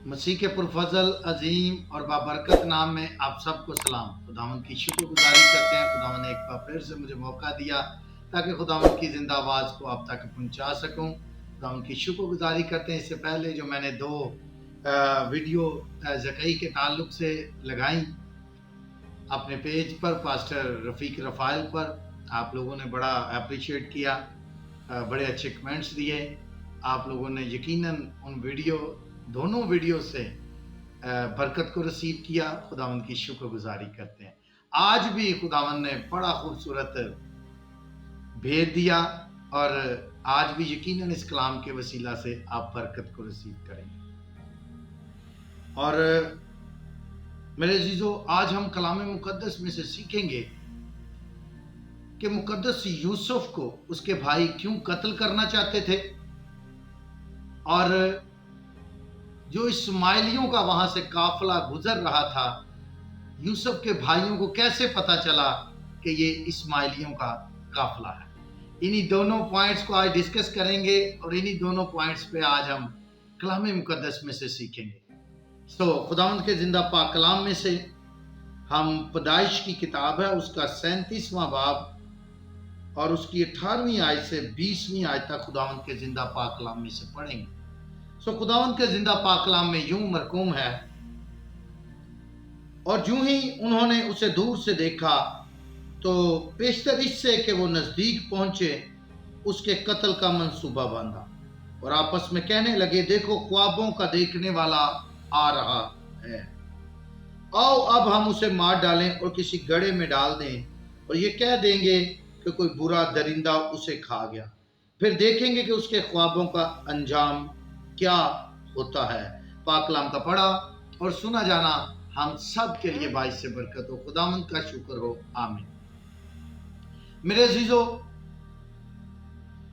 مسیح کے پرفضل عظیم اور بابرکت نام میں آپ سب کو سلام۔ خداوند کی شکر گزاری کرتے ہیں۔ خداوند نے ایک بار پھر سے مجھے موقع دیا تاکہ خداوند کی زندہ آواز کو آپ تک پہنچا سکوں۔ خداوند کی شکر گزاری کرتے ہیں۔ اس سے پہلے جو میں نے دو ویڈیو زکئی کے تعلق سے لگائیں اپنے پیج پر، پاسٹر رفیق رفائل پر، آپ لوگوں نے بڑا اپریشیٹ کیا، بڑے اچھے کمنٹس دیے۔ آپ لوگوں نے یقیناً ان دونوں ویڈیو سے برکت کو رسیو کیا۔ خداوند کی شکر گزاری کرتے ہیں۔ آج بھی خداوند نے بڑا خوبصورت بھیج دیا اور آج بھی یقیناً اس کلام کے وسیلہ سے آپ برکت کو رسیو کریں گے۔ اور میرے عزیزو، آج ہم کلام مقدس میں سے سیکھیں گے کہ مقدس یوسف کو اس کے بھائی کیوں قتل کرنا چاہتے تھے، اور جو اسماعیلیوں کا وہاں سے قافلہ گزر رہا تھا، یوسف کے بھائیوں کو کیسے پتا چلا کہ یہ اسماعیلیوں کا قافلہ ہے۔ انہی دونوں پوائنٹس کو آج ڈسکس کریں گے اور انہی دونوں پوائنٹس پہ آج ہم کلام مقدس میں سے سیکھیں گے۔ خداوند کے زندہ پاک کلام میں سے ہم پیدائش کی کتاب ہے، اس کا 37واں باب اور اس کی 18ویں آیت سے 20ویں آیت تک خداوند کے زندہ پاک کلام میں سے پڑھیں گے۔ خداوند کے زندہ پاک کلام میں یوں مرقوم ہے، اور جو ہی انہوں نے اسے دور سے دیکھا تو پیشتر اس سے کہ وہ نزدیک پہنچے اس کے قتل کا منصوبہ باندھا، اور آپس میں کہنے لگے، دیکھو خوابوں کا دیکھنے والا آ رہا ہے، آؤ اب ہم اسے مار ڈالیں اور کسی گڑھے میں ڈال دیں، اور یہ کہہ دیں گے کہ کوئی برا درندہ اسے کھا گیا، پھر دیکھیں گے کہ اس کے خوابوں کا انجام کیا ہوتا ہے۔ پاک کلام کا پڑھا اور سنا جانا ہم سب کے لیے باعث سے برکت ہو۔ خداوند کا شکر ہو، آمین۔ میرے عزیزو،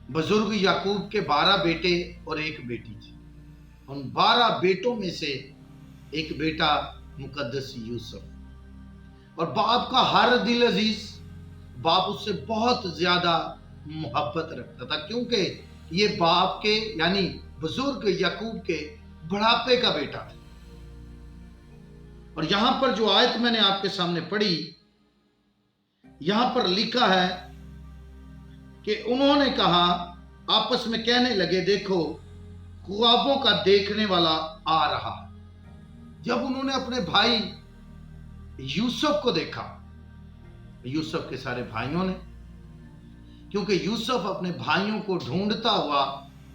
بزرگ یعقوب کے 12 بیٹے اور ایک بیٹی تھی۔ ان 12 بیٹوں میں سے ایک بیٹا مقدس یوسف، اور باپ کا ہر دل عزیز، باپ اس سے بہت زیادہ محبت رکھتا تھا، کیونکہ یہ باپ کے یعنی بزرگ یعقوب کے بڑھاپے کا بیٹا تھا۔ اور یہاں پر جو آیت میں نے آپ کے سامنے پڑھی، یہاں پر لکھا ہے کہ انہوں نے کہا، آپس میں کہنے لگے، دیکھو خوابوں کا دیکھنے والا آ رہا ہے۔ جب انہوں نے اپنے بھائی یوسف کو دیکھا، یوسف کے سارے بھائیوں نے، کیونکہ یوسف اپنے بھائیوں کو ڈھونڈتا ہوا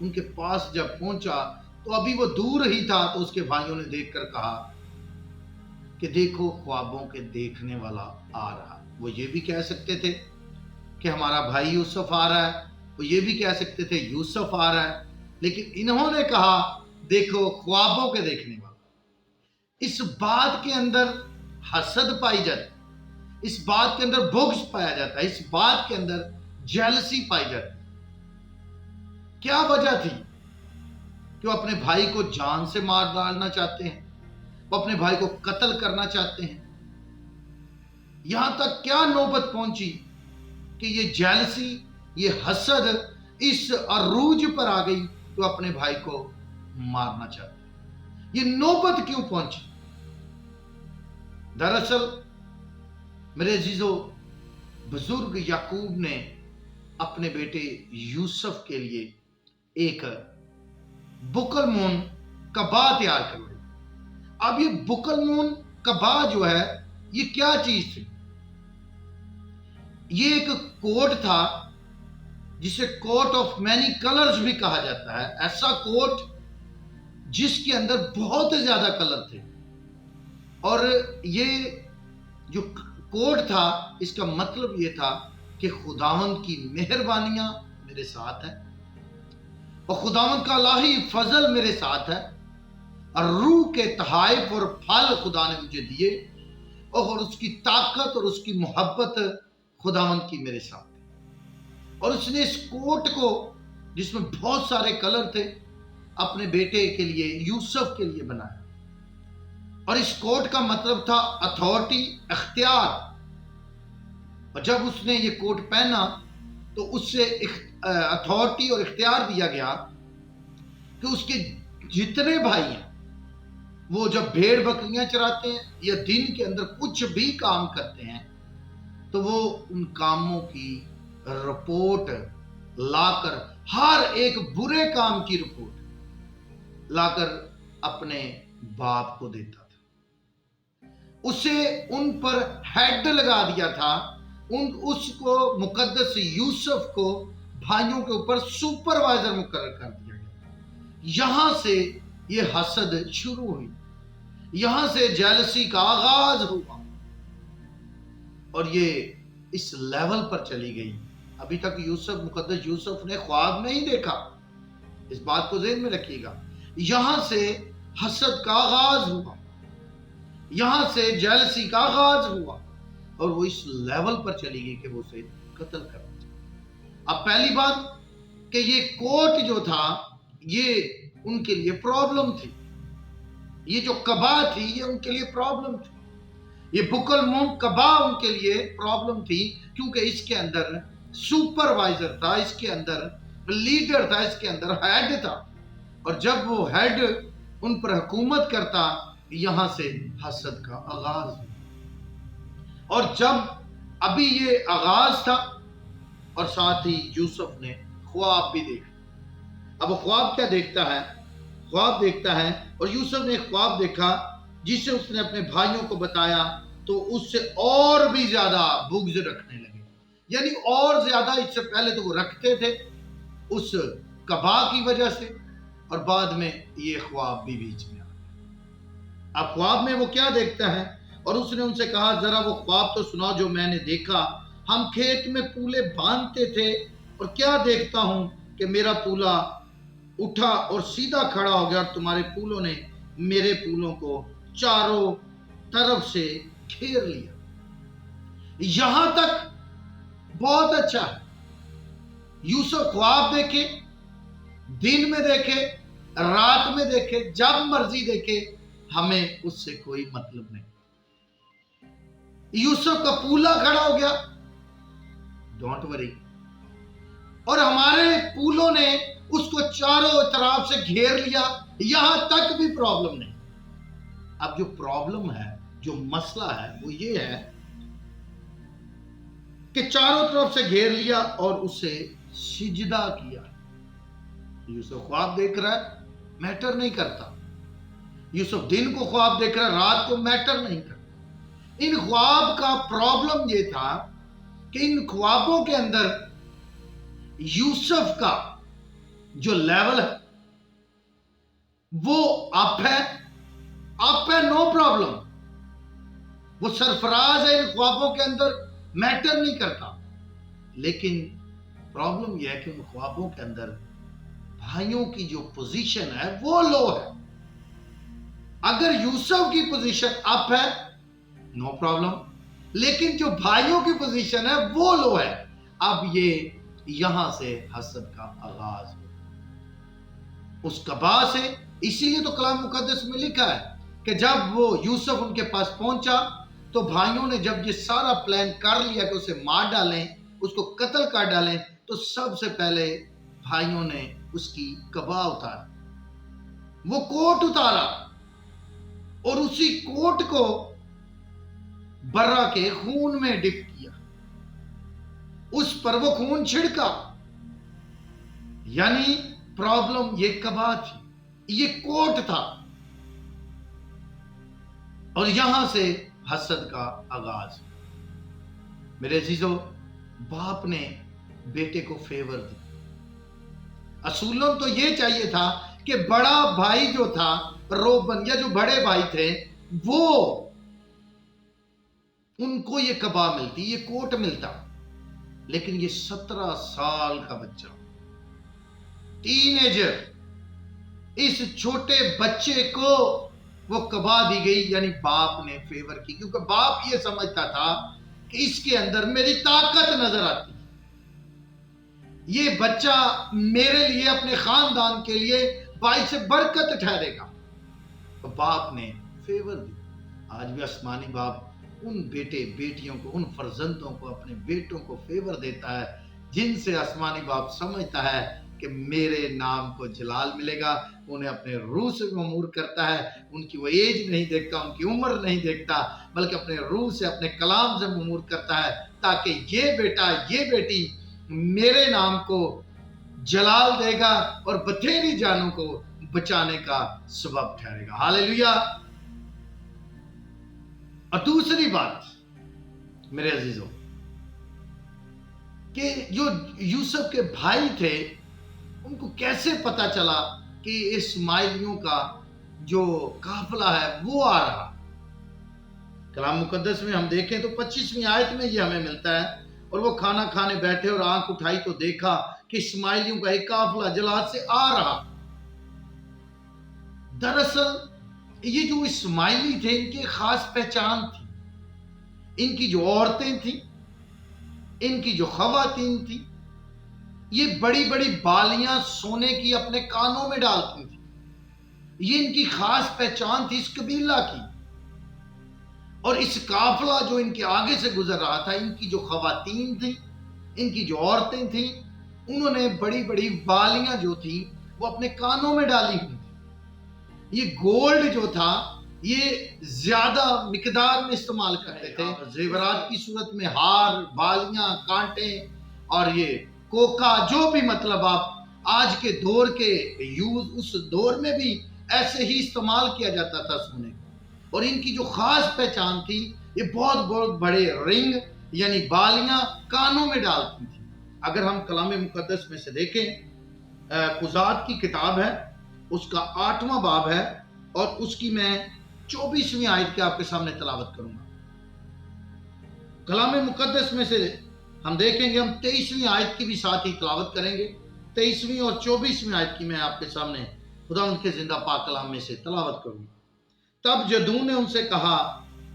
ان کے پاس جب پہنچا تو ابھی وہ دور ہی تھا، تو اس کے بھائیوں نے دیکھ کر کہا کہ دیکھو خوابوں کے دیکھنے والا آ رہا۔ وہ یہ بھی کہہ سکتے تھے کہ ہمارا بھائی یوسف آ رہا ہے، وہ یہ بھی کہہ سکتے تھے یوسف آ رہا ہے، لیکن انہوں نے کہا دیکھو خوابوں کے دیکھنے والا۔ اس بات کے اندر حسد پائی جاتی، اس بات کے اندر بغض پایا جاتا ہے، اس بات کے اندر جیلسی پائی جاتی۔ کیا وجہ تھی کہ وہ اپنے بھائی کو جان سے مار ڈالنا چاہتے ہیں، وہ اپنے بھائی کو قتل کرنا چاہتے ہیں؟ یہاں تک کیا نوبت پہنچی کہ یہ جیلسی، یہ حسد اس عروج پر آ گئی تو اپنے بھائی کو مارنا چاہتے ہیں؟ یہ نوبت کیوں پہنچی؟ دراصل میرے عزیزو، بزرگ یعقوب نے اپنے بیٹے یوسف کے لیے ایک بکل مون کبا تیار کر لی۔ اب یہ بکل مون کبا جو ہے، یہ کیا چیز تھی؟ یہ ایک کوٹ تھا جسے کوٹ آف مینی کلرز بھی کہا جاتا ہے، ایسا کوٹ جس کے اندر بہت زیادہ کلر تھے، اور یہ جو کوٹ تھا اس کا مطلب یہ تھا کہ خداوند کی مہربانیاں میرے ساتھ ہیں، اور خداوند کا الہی فضل میرے ساتھ ہے، اور روح کے تحائف اور پھل خدا نے مجھے دیے، اور اس کی طاقت اور اس کی محبت خداوند کی میرے ساتھ ہے۔ اور اس نے اس کوٹ کو، جس میں بہت سارے کلر تھے، اپنے بیٹے کے لیے، یوسف کے لیے بنایا، اور اس کوٹ کا مطلب تھا اتھارٹی، اختیار۔ اور جب اس نے یہ کوٹ پہنا تو اس سے اتھارٹی اور اختیار دیا گیا کہ اس کے جتنے بھائی ہیں وہ جب بھیڑ بکریاں چراتے ہیں یا دن کے اندر کچھ بھی کام کرتے ہیں تو وہ ان کاموں کی رپورٹ لا کر، ہر ایک برے کام کی رپورٹ لا کر اپنے باپ کو دیتا تھا. اسے ان پر ہیڈ لگا دیا تھا، اس کو مقدس یوسف کو بھائیوں کے اوپر سپروائزر مقرر کر دیا گیا. یہاں سے یہ حسد شروع ہوئی، یہاں سے جیلسی کا آغاز ہوا اور یہ اس لیول پر چلی گئی. ابھی تک مقدس یوسف نے خواب نہیں دیکھا، اس بات کو ذہن میں رکھیے گا. یہاں سے حسد کا آغاز ہوا، یہاں سے جیلسی کا آغاز ہوا اور وہ اس لیول پر چلی گئی کہ وہ اسے قتل کر دیا. اب پہلی بات کہ یہ کوٹ جو تھا یہ ان کے لیے پرابلم تھی، یہ جو کبا تھی یہ ان کے لیے پرابلم تھی، یہ بکل مونگ کبا ان کے لیے پرابلم تھی، کیونکہ اس کے اندر سپروائزر تھا، اس کے اندر لیڈر تھا، اس کے اندر ہیڈ تھا. اور جب وہ ہیڈ ان پر حکومت کرتا، یہاں سے حسد کا آغاز ہوا. اور جب ابھی یہ آغاز تھا اور ساتھ ہی یوسف نے خواب بھی دیکھا. اب وہ خواب کیا دیکھتا ہے؟ خواب دیکھتا ہے اور یوسف نے ایک خواب دیکھا جسے اس نے اپنے بھائیوں کو بتایا تو اس سے اور بھی زیادہ بغض رکھنے لگے. یعنی اور زیادہ، اس سے پہلے تو وہ رکھتے تھے اس کبا کی وجہ سے، اور بعد میں یہ خواب بھی بیچ میں آ گیا. اب خواب میں وہ کیا دیکھتا ہے؟ اور اس نے ان سے کہا ذرا وہ خواب تو سناؤ جو میں نے دیکھا. ہم کھیت میں پولے باندھتے تھے اور کیا دیکھتا ہوں کہ میرا پولا اٹھا اور سیدھا کھڑا ہو گیا اور تمہارے پولوں نے میرے پولوں کو چاروں طرف سے گھیر لیا. یہاں تک بہت اچھا ہے. یوسف خواب دیکھے، دن میں دیکھے، رات میں دیکھے، جب مرضی دیکھے، ہمیں اس سے کوئی مطلب نہیں. یوسف کا پولا کھڑا ہو گیا، ڈونٹ وری، اور ہمارے پولوں نے اس کو چاروں طرف سے گھیر لیا، یہاں تک بھی پرابلم نہیں. اب جو پرابلم ہے، جو مسئلہ ہے وہ یہ ہے کہ چاروں طرف سے گھیر لیا اور اسے سجدہ کیا. یوسف خواب دیکھ رہا ہے، میٹر نہیں کرتا. یوسف دن کو خواب دیکھ رہا ہے، رات کو میٹر نہیں کرتا. ان خواب کا پرابلم یہ تھا کہ ان خوابوں کے اندر یوسف کا جو لیول ہے وہ اپ ہے، نو پرابلم. وہ سرفراز ہے ان خوابوں کے اندر، میٹر نہیں کرتا. لیکن پرابلم یہ ہے کہ ان خوابوں کے اندر بھائیوں کی جو پوزیشن ہے وہ لو ہے. اگر یوسف کی پوزیشن اپ ہے نو پرابلم، لیکن جو بھائیوں کی پوزیشن ہے وہ لو ہے. اب یہ یہاں سے حسد کا آغاز ہو اس کبا سے. اسی لیے تو کلام مقدس میں لکھا ہے کہ جب وہ یوسف ان کے پاس پہنچا تو بھائیوں نے جب یہ سارا پلان کر لیا کہ اسے مار ڈالیں، اس کو قتل کر ڈالیں، تو سب سے پہلے بھائیوں نے اس کی کبا اتارا، وہ کوٹ اتارا اور اسی کوٹ کو برا کے خون میں ڈپ کیا، اس پر وہ خون چھڑکا. یعنی پرابلم یہ کبا تھی، یہ کوٹ تھا، اور یہاں سے حسد کا آغاز. میرے عزیزو، باپ نے بیٹے کو فیور دی. اصولوں تو یہ چاہیے تھا کہ بڑا بھائی جو تھا روبن، یا جو بڑے بھائی تھے، وہ ان کو یہ کبا ملتی، یہ کوٹ ملتا. لیکن یہ 17 سال کا بچہ، ٹین ایجر، اس چھوٹے بچے کو وہ کبا دی گئی. یعنی باپ نے فیور کی، کیونکہ باپ یہ سمجھتا تھا کہ اس کے اندر میری طاقت نظر آتی، یہ بچہ میرے لیے، اپنے خاندان کے لیے باعث برکت ٹھہرے گا. تو باپ نے فیور دی. آج بھی آسمانی باپ ان بیٹے بیٹیوں کو، ان فرزندوں کو، اپنے بیٹوں کو فیور دیتا ہے جن سے آسمانی باپ سمجھتا ہے کہ میرے نام کو جلال ملے گا. انہیں اپنے روح سے مأمور کرتا ہے. ان کی وہ ایج نہیں دیکھتا, ان کی عمر نہیں دیکھتا, بلکہ اپنے روح سے, اپنے کلام سے مأمور کرتا ہے, تاکہ یہ بیٹا, یہ بیٹی میرے نام کو جلال دے گا اور بتھیری جانوں کو بچانے کا سبب ٹھہرے گا. ہاللیلویہ. اور دوسری بات میرے عزیزوں, کہ جو یوسف کے بھائی تھے ان کو کیسے پتا چلا کہ اسماعیلیوں کا جو قافلہ ہے وہ آ رہا. کلام مقدس میں ہم دیکھیں تو 25ویں آیت میں یہ ہمیں ملتا ہے, اور وہ کھانا کھانے بیٹھے اور آنکھ اٹھائی تو دیکھا کہ اسماعیلیوں کا ایک قافلہ جلاد سے آ رہا. دراصل یہ جو اسماعیلی تھے ان کی خاص پہچان تھی. ان کی جو عورتیں تھیں, ان کی جو خواتین تھیں, یہ بڑی بڑی بالیاں سونے کی اپنے کانوں میں ڈالتی تھیں. یہ ان کی خاص پہچان تھی اس قبیلہ کی. اور اس قافلہ جو ان کے آگے سے گزر رہا تھا, ان کی جو خواتین تھیں, ان کی جو عورتیں تھیں, انہوں نے بڑی بڑی بالیاں جو تھیں وہ اپنے کانوں میں ڈالی ہوئی تھیں. یہ گولڈ جو تھا یہ زیادہ مقدار میں استعمال کرتے تھے. زیورات کی صورت میں ہار, بالیاں, کانٹے اور یہ کوکا, جو بھی مطلب آپ آج کے دور کے یوز, اس دور میں بھی ایسے ہی استعمال کیا جاتا تھا سونے کو. اور ان کی جو خاص پہچان تھی, یہ بہت بہت بڑے رنگ یعنی بالیاں کانوں میں ڈالتی تھی. اگر ہم کلام مقدس میں سے دیکھیں, قضات کی کتاب ہے, اس کا 8واں باب ہے, اور اس کی میں 24ویں آیت کے آپ کے سامنے تلاوت کروں گا. کلام مقدس میں سے ہم دیکھیں گے, ہم 23ویں آیت کی بھی ساتھ ہی تلاوت کریں گے. 23ویں اور 24ویں آیت کی میں آپ کے سامنے خدا ان کے زندہ پاک کلام میں سے تلاوت کروں گا. تب جدون نے ان سے کہا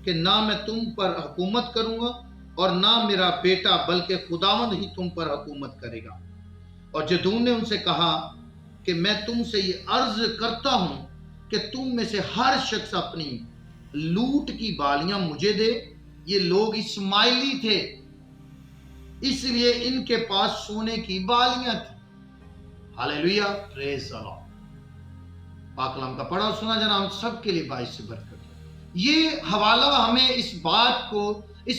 کہ نہ میں تم پر حکومت کروں گا اور نہ میرا بیٹا, بلکہ خداوند ہی تم پر حکومت کرے گا. اور جدون نے ان سے کہا کہ میں تم سے یہ عرض کرتا ہوں کہ تم میں سے ہر شخص اپنی لوٹ کی بالیاں مجھے دے. یہ لوگ اسماعیلی تھے, اس لیے ان کے پاس سونے کی بالیاں تھیں. ہاللیلویہ, پریز دی لارڈ. پاک کلام کا پڑھا اور سنا جناب سب کے لیے باعث برکت. یہ حوالہ ہمیں اس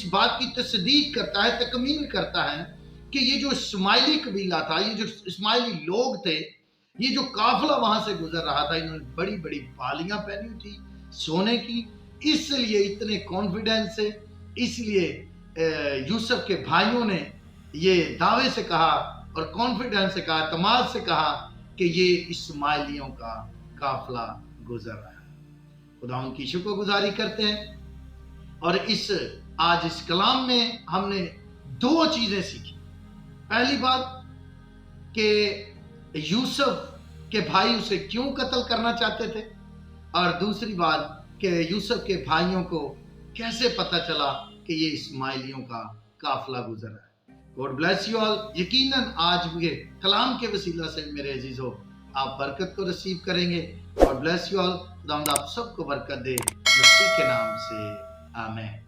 بات کی تصدیق کرتا ہے, تکمیل کرتا ہے کہ یہ جو اسماعیلی قبیلہ تھا, یہ جو اسماعیلی لوگ تھے, یہ جو قافلہ وہاں سے گزر رہا تھا, انہوں نے بڑی بڑی بالیاں پہنی ہوئی تھی سونے کی. اس لیے اتنے کانفیڈنس سے, اس لیے یوسف کے بھائیوں نے یہ دعوے سے کہا اور کانفیڈنس سے کہا, اعتماد سے کہا کہ یہ اسماعیلیوں کا قافلہ گزر رہا ہے. خدا ان کی شکر گزاری کرتے ہیں. اور آج اس کلام میں ہم نے 2 چیزیں سیکھی. پہلی بات کہ یوسف کے بھائی اسے کیوں قتل کرنا چاہتے تھے, اور دوسری بات کہ یوسف کے بھائیوں کو کیسے پتا چلا کہ یہ اسماعیلیوں کا قافلہ گزر رہا ہے. God bless you all. یقیناً آج یہ کلام کے وسیلہ سے میرے عزیزو آپ برکت کو رسیو کریں گے. God bless you all. خداوند آپ سب کو برکت دے, مسیح کے نام سے, آمین.